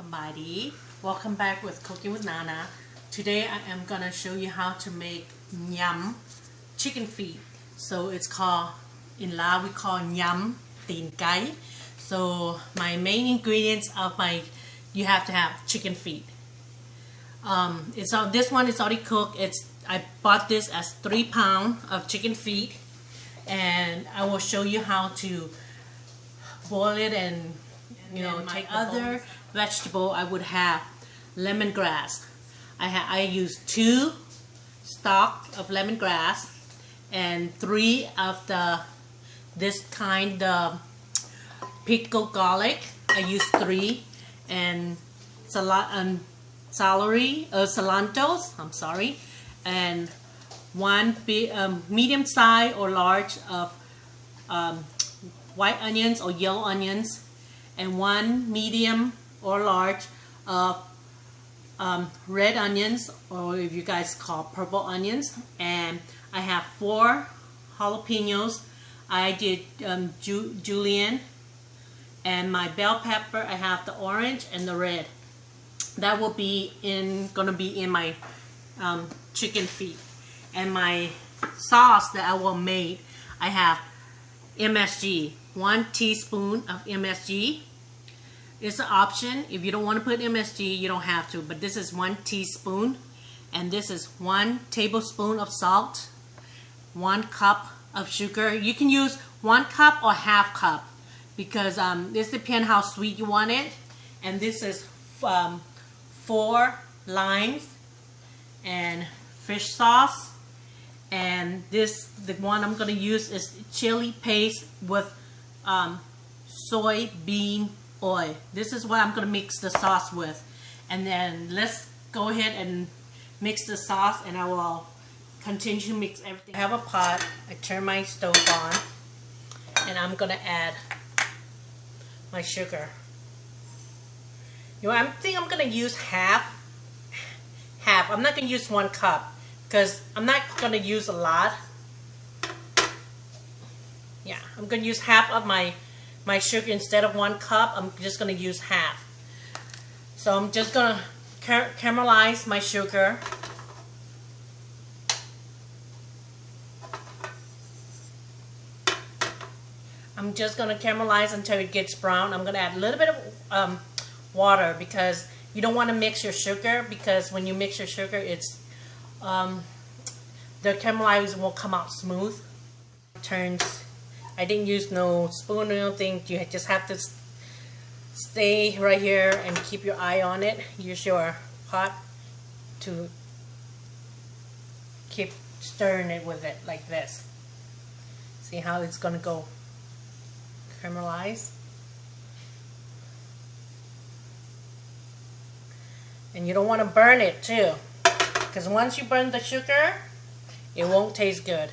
Somebody, welcome back with Cooking with Nana. Today I am gonna show you how to make yum chicken feet. So it's called, in Lao we call yắm tìn gáy. So my main ingredients of you have to have chicken feet. This one is already cooked. I bought this as 3 pounds of chicken feet, and I will show you how to boil it and take other vegetable. I would have lemongrass. I use 2 stalks of lemongrass and 3 of this kind of pickled garlic. I use 3 and cilantros. I'm sorry, and 1 medium size or large of white onions or yellow onions, and 1 medium or large of red onions, or if you guys call purple onions, and I have 4 jalapenos. I did julienne, and my bell pepper, I have the orange and the red. That will be gonna be in my chicken feet. And my sauce that I will make, I have MSG, 1 teaspoon of MSG. It's an option. If you don't want to put MSG, you don't have to, but this is 1 teaspoon, and this is 1 tablespoon of salt, 1 cup of sugar. You can use 1 cup or half cup, because this depends how sweet you want it. And this is 4 limes and fish sauce, and the one I'm going to use is chili paste with soybean oil. This is what I'm going to mix the sauce with. And then let's go ahead and mix the sauce, and I will continue to mix everything. I have a pot. I turn my stove on, and I'm going to add my sugar. I think I'm going to use half. I'm not going to use 1 cup because I'm not going to use a lot. Yeah, I'm going to use half of my sugar instead of 1 cup. I'm just going to use half. So I'm just going to caramelize my sugar. I'm just going to caramelize until it gets brown. I'm going to add a little bit of water, because you don't want to mix your sugar, because when you mix your sugar, it's the caramelize won't come out smooth. I didn't use no spoon or anything. You just have to stay right here and keep your eye on it. Use your pot to keep stirring it with it like this. See how it's gonna go caramelize. And you don't want to burn it too, because once you burn the sugar, it won't taste good.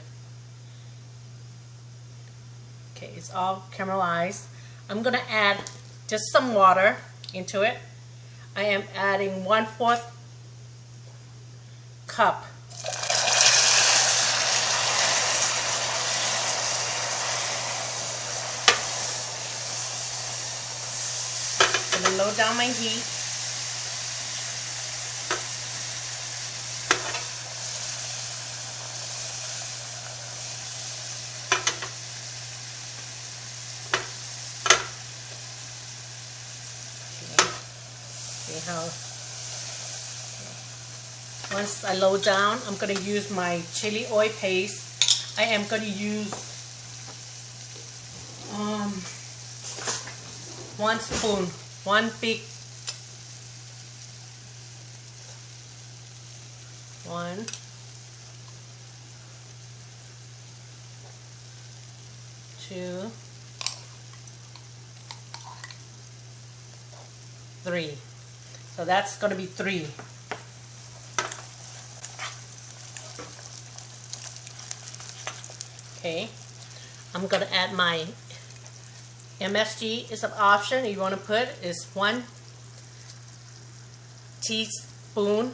Okay, it's all caramelized. I'm gonna add just some water into it. I am adding 1/4 cup. I'm gonna lower down my heat. Once I low down, I'm going to use my chili oil paste. I am going to use 1 spoon, 1 big 1, 2, 3. So that's going to be 3. Okay, I'm going to add my MSG. Is an option. You want to put is 1 teaspoon.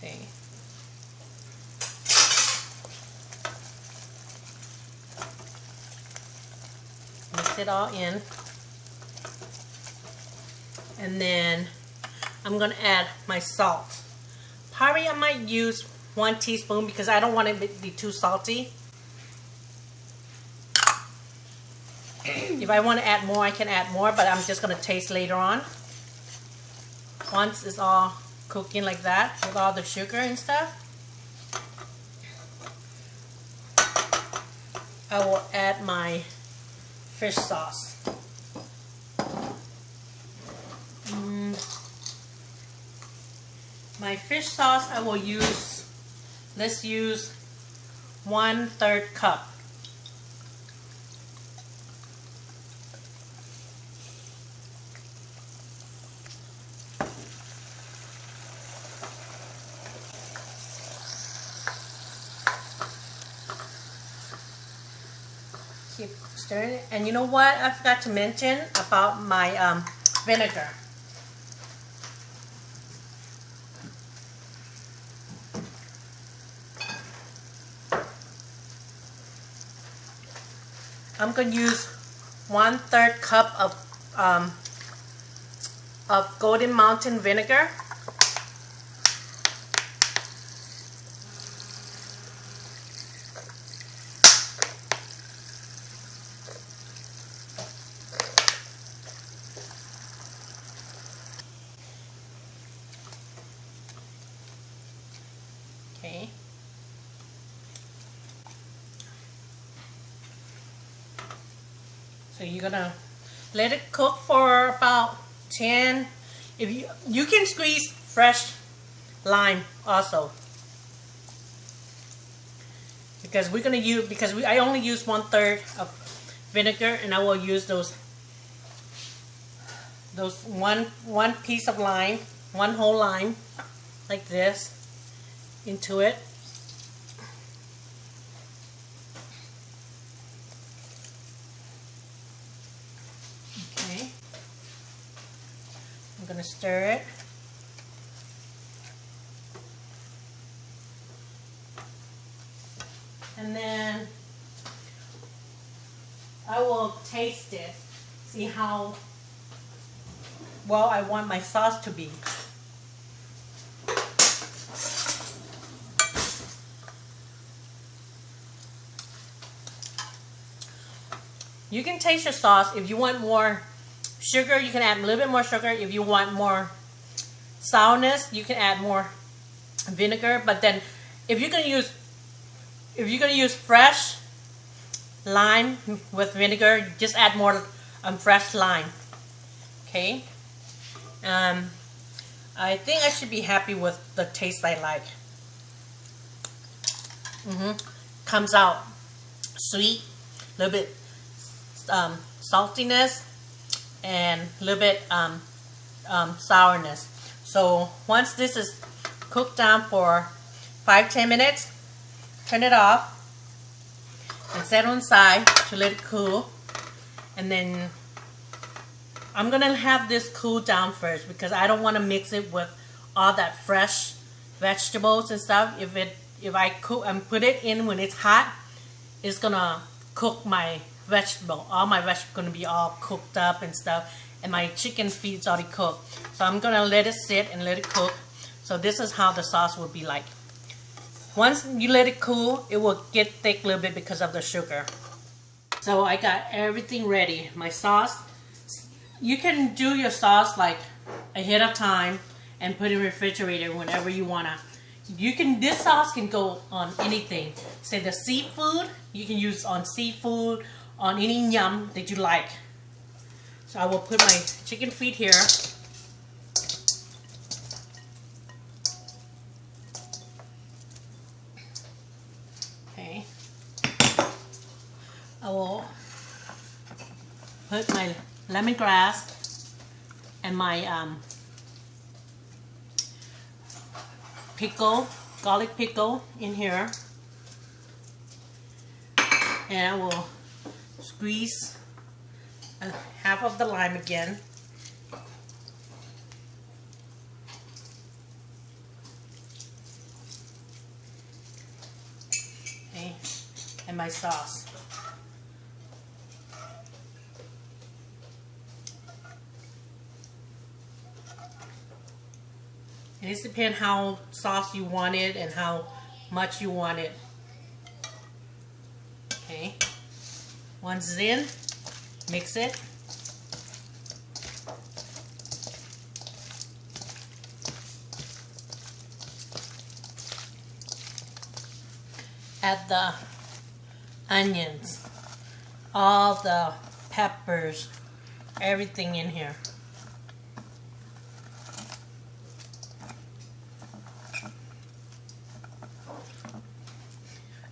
Okay, mix it all in. And then I'm gonna add my salt. Probably I might use 1 teaspoon because I don't want it to be too salty. If I want to add more, I can add more, but I'm just gonna taste later on. Once it's all cooking like that with all the sugar and stuff, I will add my fish sauce. My fish sauce I will use, let's use 1/3 cup. Keep stirring it. And you know what? I forgot to mention about my vinegar. I'm going to use 1/3 cup of Golden Mountain vinegar. Okay. So you're gonna let it cook for about 10. If you can squeeze fresh lime also, because we're gonna use I only use 1/3 of vinegar, and I will use those one piece of lime, one whole lime, like this, into it. Okay, I'm gonna stir it. And then I will taste it, see how well I want my sauce to be. You can taste your sauce. If you want more sugar, you can add a little bit more sugar. If you want more sourness, you can add more vinegar. But then if you're gonna use fresh lime with vinegar, just add more fresh lime. Okay. I think I should be happy with the taste I like. Comes out sweet, a little bit saltiness, and a little bit sourness. So once this is cooked down for 5-10 minutes, turn it off and set on side to let it cool. And then I'm gonna have this cool down first because I don't want to mix it with all that fresh vegetables and stuff. If I cook and put it in when it's hot, it's gonna cook my vegetable. All my vegetables gonna be all cooked up and stuff, and my chicken feet's already cooked. So I'm gonna let it sit and let it cook. So this is how the sauce will be like. Once you let it cool, it will get thick a little bit because of the sugar. So I got everything ready. My sauce. You can do your sauce like ahead of time and put it in the refrigerator whenever you wanna. This sauce can go on anything. Say the seafood, you can use on seafood, on any yum that you like. So I will put my chicken feet here. Okay. I will put my lemongrass and my pickle, garlic pickle in here, and I will squeeze half of the lime again. Okay, and my sauce. And it depends how sauce you want it and how much you want it. Okay. Once it's in, mix it. Add the onions, all the peppers, everything in here.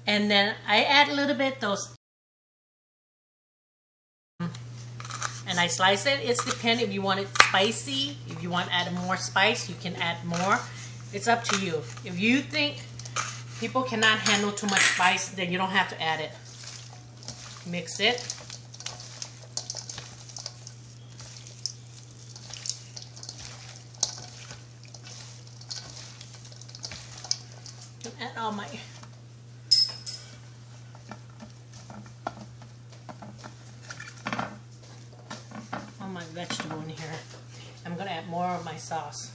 And then I add a little bit those, and I slice it. It's depending if you want it spicy. If you want to add more spice, you can add more. It's up to you. If you think people cannot handle too much spice, then you don't have to add it. Mix it. Add all my vegetable in here. I'm gonna add more of my sauce.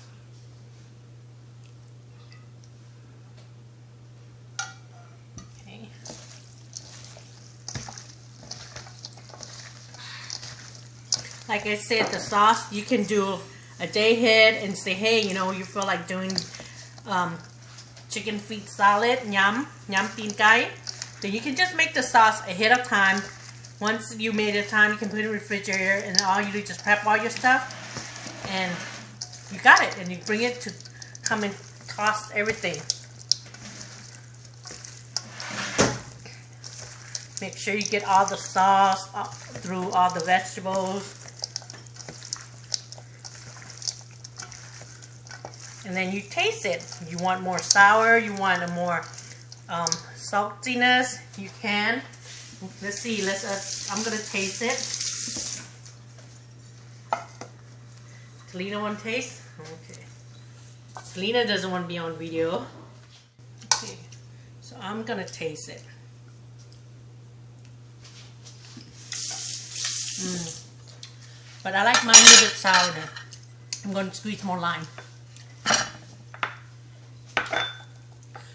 Okay. Like I said, the sauce you can do a day ahead and say, hey, you know, you feel like doing chicken feet salad, yam tin gai, then you can just make the sauce ahead of time. Once you made it time, you can put it in the refrigerator, and all you do is just prep all your stuff, and you got it. And you bring it to come and toss everything. Make sure you get all the sauce through all the vegetables. And then you taste it. You want more sour, you want a more saltiness, you can. Let's see, I'm gonna taste it. Talina want to taste? Okay. Talina doesn't want to be on video. Okay, so I'm gonna taste it. But I like mine a little bit sour. I'm gonna squeeze more lime.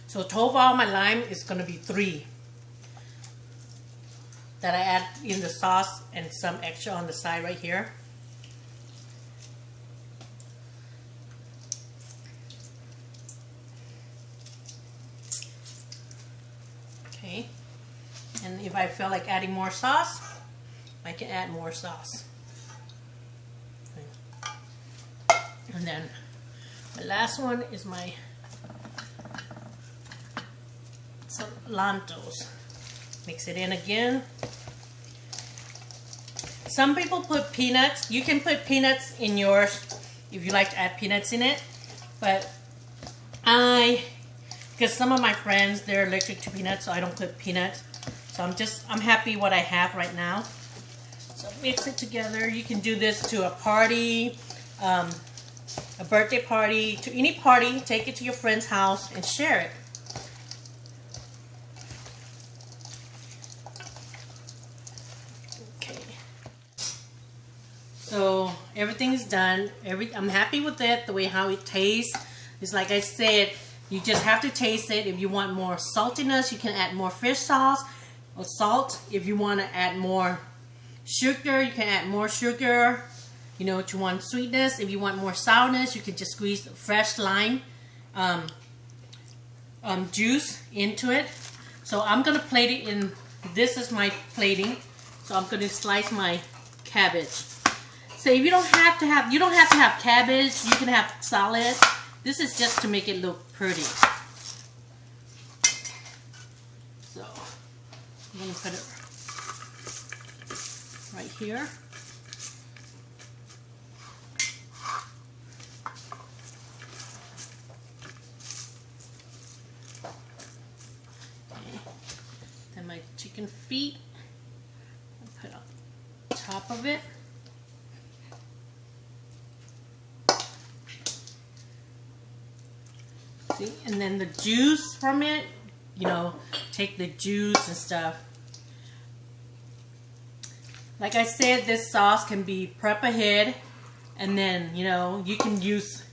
So total my lime is gonna be 3. That I add in the sauce and some extra on the side right here. Okay. And if I feel like adding more sauce, I can add more sauce. And then the last one is my cilantros. Mix it in again. Some people put peanuts. You can put peanuts in yours if you like to add peanuts in it. But because some of my friends, they're allergic to peanuts, so I don't put peanuts. So I'm happy what I have right now. So mix it together. You can do this to a party, a birthday party, to any party. Take it to your friend's house and share it. So everything is done. I'm happy with it, the way how it tastes. It's like I said, you just have to taste it. If you want more saltiness, you can add more fish sauce or salt. If you want to add more sugar, you can add more sugar. You know, to want sweetness. If you want more sourness, you can just squeeze fresh lime juice into it. So I'm gonna plate it in. This is my plating. So I'm gonna slice my cabbage. So if you don't have to have cabbage, you can have salad. This is just to make it look pretty. So I'm gonna put it right here. Okay. Then my chicken feet, I'll put on top of it. See? And then the juice from it, you know, take the juice and stuff. Like I said, this sauce can be prep ahead, and then, you know, you can use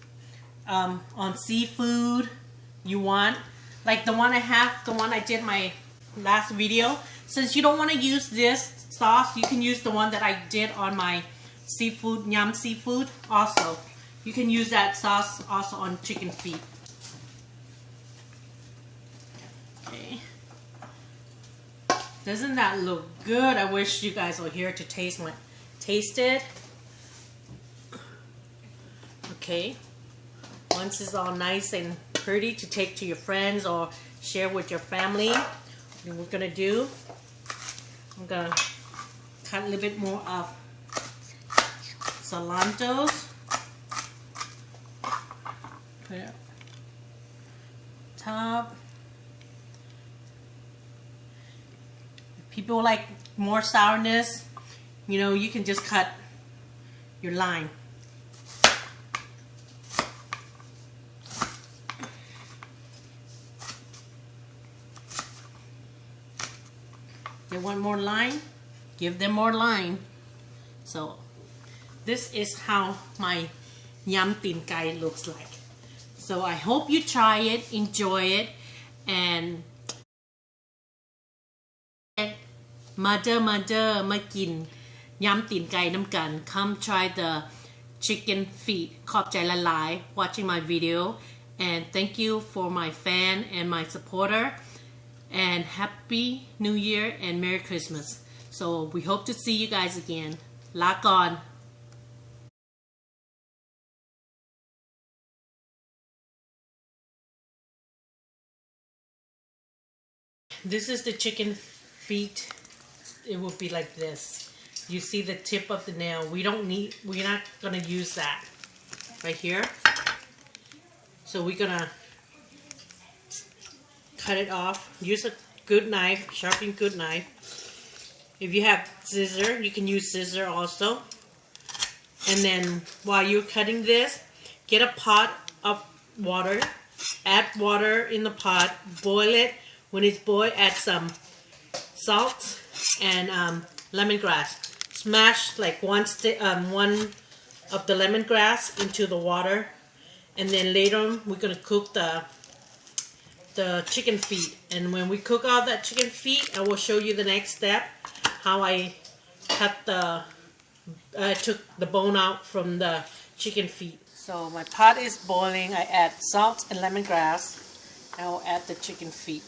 on seafood you want, like the one I did my last video. Since you don't want to use this sauce, you can use the one that I did on my seafood, yum seafood also. You can use that sauce also on chicken feet. Okay. Doesn't that look good? I wish you guys were here to taste it. Okay. Once it's all nice and pretty to take to your friends or share with your family, what we're gonna do, I'm gonna cut a little bit more of cilantro. Put it top. If people like more sourness, you know, you can just cut your lime. They want more lime? Give them more lime. So this is how my yum tin gai looks like. So I hope you try it, enjoy it, and mother ma kin yum tin gai nam kan. Come try the chicken feet. ขอบใจละลาย watching my video, and thank you for my fan and my supporter, and happy new year and merry Christmas. So we hope to see you guys again. ลาก่อน This is the chicken feet. It will be like this. You see the tip of the nail. We're not gonna use that right here. So we're gonna cut it off. Use a good knife, sharpen good knife. If you have scissor, you can use scissor also. And then while you're cutting this, get a pot of water. Add water in the pot. Boil it. When it's boiled, add some salt and lemongrass. Smash like one of the lemongrass into the water, and then later on we're gonna cook the chicken feet. And when we cook all that chicken feet, I will show you the next step, how I took the bone out from the chicken feet. So my pot is boiling. I add salt and lemongrass. I will add the chicken feet.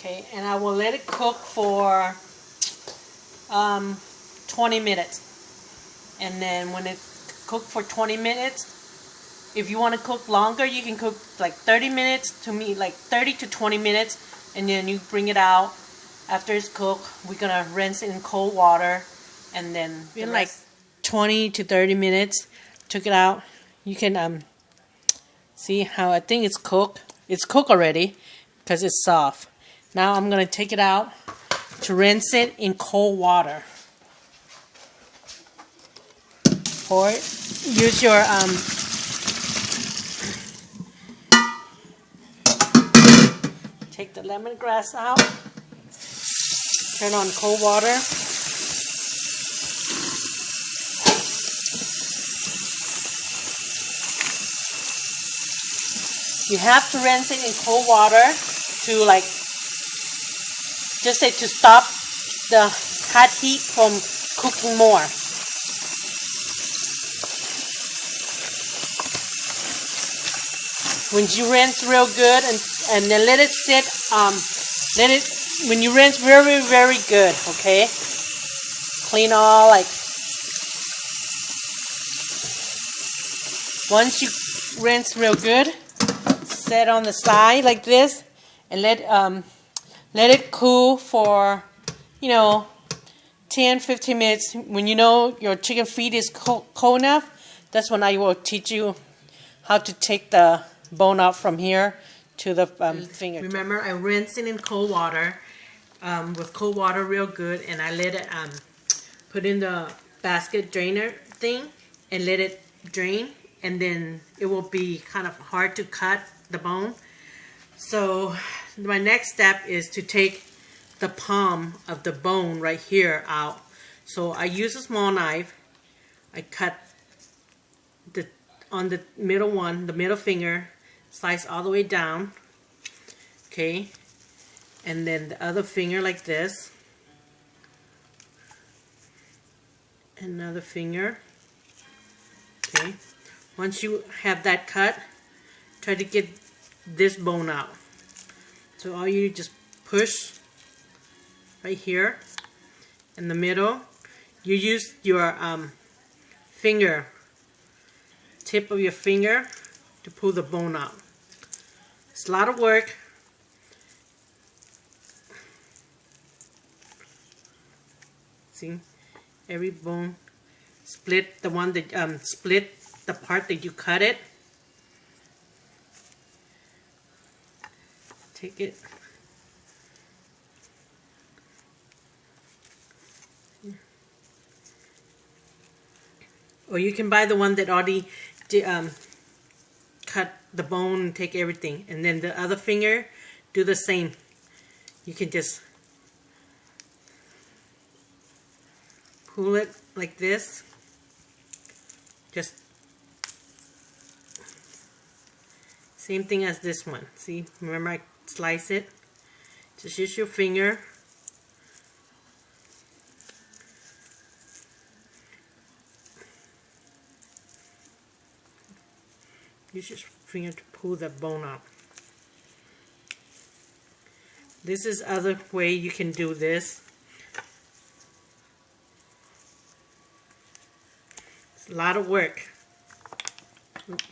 Okay, and I will let it cook for 20 minutes. And then when it's cooked for 20 minutes, if you want to cook longer, you can cook like 30 minutes to me, like 30 to 20 minutes, and then you bring it out. After it's cooked, we're gonna rinse it in cold water, and then in like 20 to 30 minutes, took it out. You can see how I think it's cooked. It's cooked already because it's soft. Now I'm going to take it out to rinse it in cold water. Pour it. Use your take the lemongrass out. Turn on cold water. You have to rinse it in cold water to like just say to stop the hot heat from cooking more. When you rinse real good and then let it sit, when you rinse very, very good, okay? Clean all, like, once you rinse real good, set on the side like this, and let it cool for, 10-15 minutes. When you know your chicken feet is cold enough, that's when I will teach you how to take the bone out from here to the finger. Remember, I rinsed it in cold water, with cold water real good, and I let it put in the basket drainer thing and let it drain, and then it will be kind of hard to cut the bone. So my next step is to take the palm of the bone right here out. So I use a small knife. I cut on the middle one, the middle finger, slice all the way down. Okay, and then the other finger like this. Another finger. Okay, once you have that cut, try to get this bone out. So all you just push right here in the middle. You use your finger, tip of your finger, to pull the bone out. It's a lot of work. See, every bone, split the one that split the part that you cut it. Take it. Or you can buy the one that already cut the bone and take everything. And then the other finger, do the same. You can just pull it like this. Just same thing as this one. See, remember I slice it? Just use your finger. Use your finger to pull the bone out. This is other way you can do this. It's a lot of work. Oops.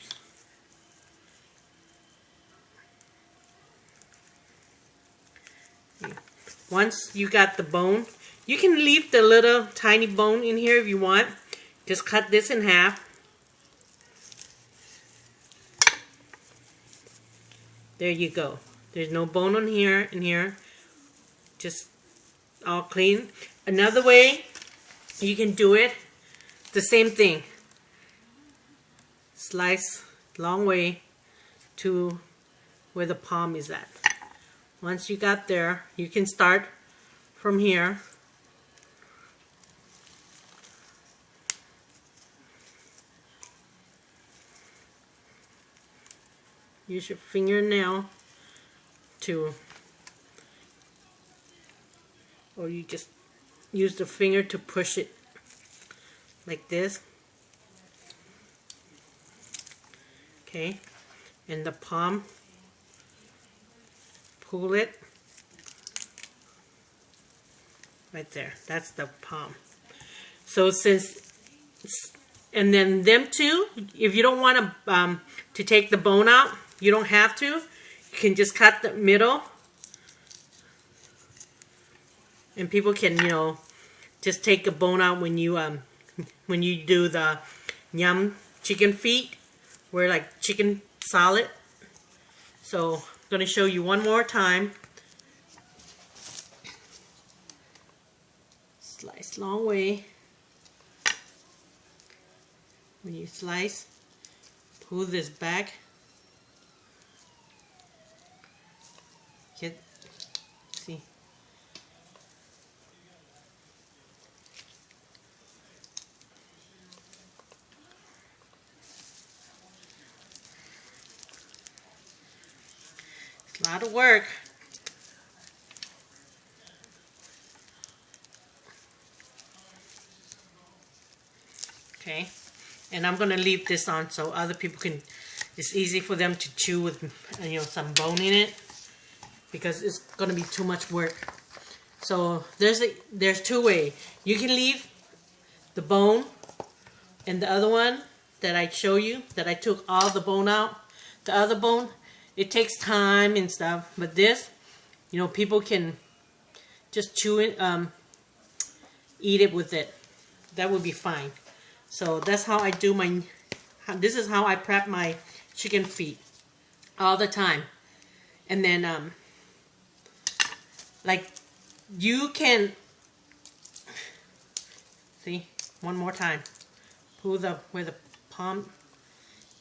Once you got the bone, you can leave the little tiny bone in here if you want. Just cut this in half. There you go. There's no bone on here and here. Just all clean. Another way you can do it, the same thing. Slice long way to where the palm is at. Once you got there, you can start from here. Use your fingernail to, or you just use the finger to push it like this. Okay, and the palm, pull it right there. That's the palm. So and then them two, if you don't want to take the bone out, you don't have to. You can just cut the middle. And people can, you know, just take the bone out when you do the yum chicken feet, where like chicken salad. So I'm going to show you one more time. Slice long way. When you slice, pull this back. See. It's a lot of work. Okay, and I'm going to leave this on so other people can, it's easy for them to chew with, you know, some bone in it, because it's going to be too much work. So there's two ways. You can leave the bone, and the other one that I show you, that I took all the bone out, the other bone, it takes time and stuff, but this, you know, people can just chew it, eat it with it. That would be fine. So that's how I do my, this is how I prep my chicken feet all the time. And then like you can, see, one more time, pull the, where the palm,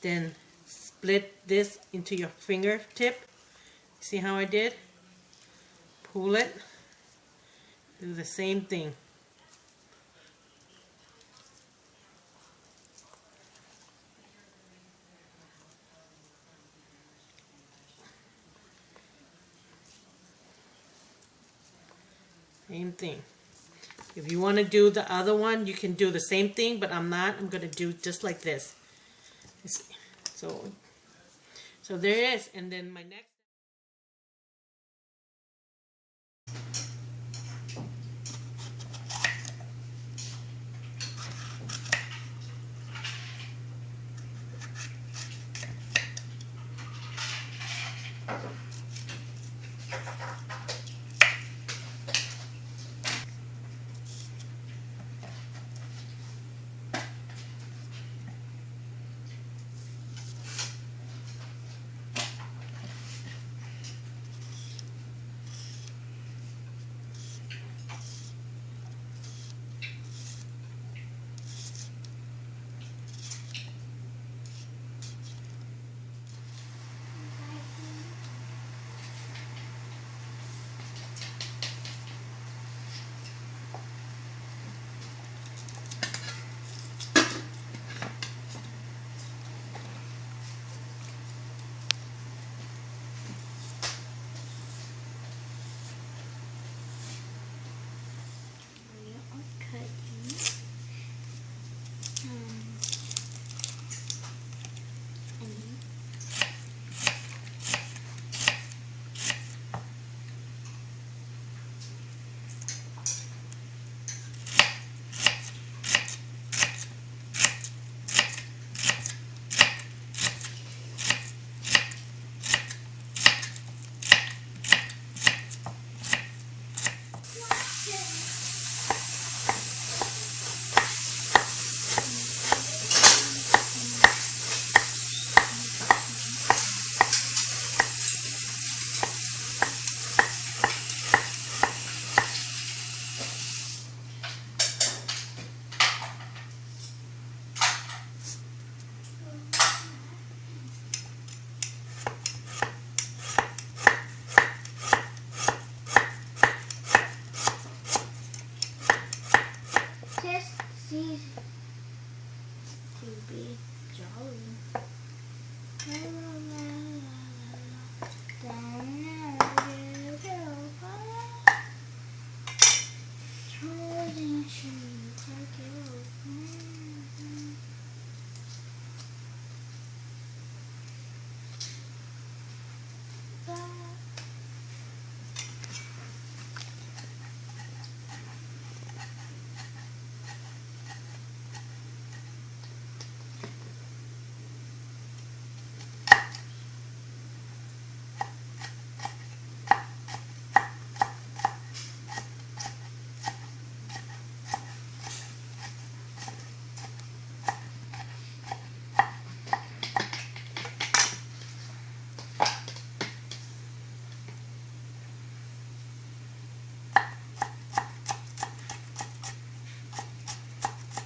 then split this into your fingertip. See how I did? pull it. Do the same thing. Same thing. If you want to do the other one, you can do the same thing, but I'm not. I'm going to do just like this. So there it is. And then my next.